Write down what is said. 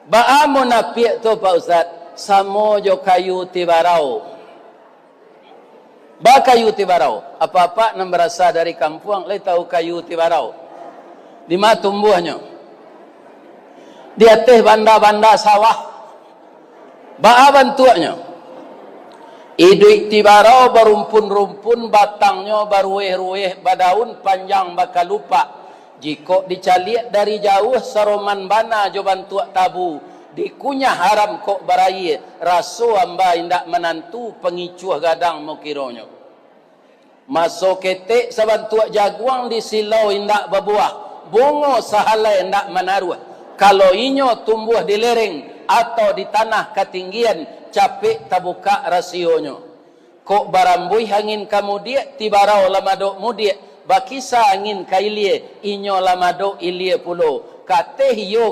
Baamun apiak tu Pak Ustaz, samo jo kayu tibarau. Ba kayu tibarau. Apa-apa nam berasal dari kampung, le tahu kayu tibarau. Di mana tumbuhnya? Di atas banda-banda sawah. Ba bentuknya? Iduk tibarau berumpun-rumpun, batangnya berueh-rueh, badaun panjang bakal lupa. Jika dicaliak dari jauh seroman bana jo bantuak tabu. Dikunyah haram kok baraye, raso amba indak menantu pengicuh gadang mokironyo. Masuk ketek sabantuak jaguang di silau indak berbuah, bungo sahalai indak menaruh. Kalau inyo tumbuh di lereng atau di tanah ketinggian, capek tabuka rasionyo. Kok barambui angin kamudiak, tibarau lamadok mudiak, bakisa angin kailie, inyo lamadok ilie pulo. Kate hiyo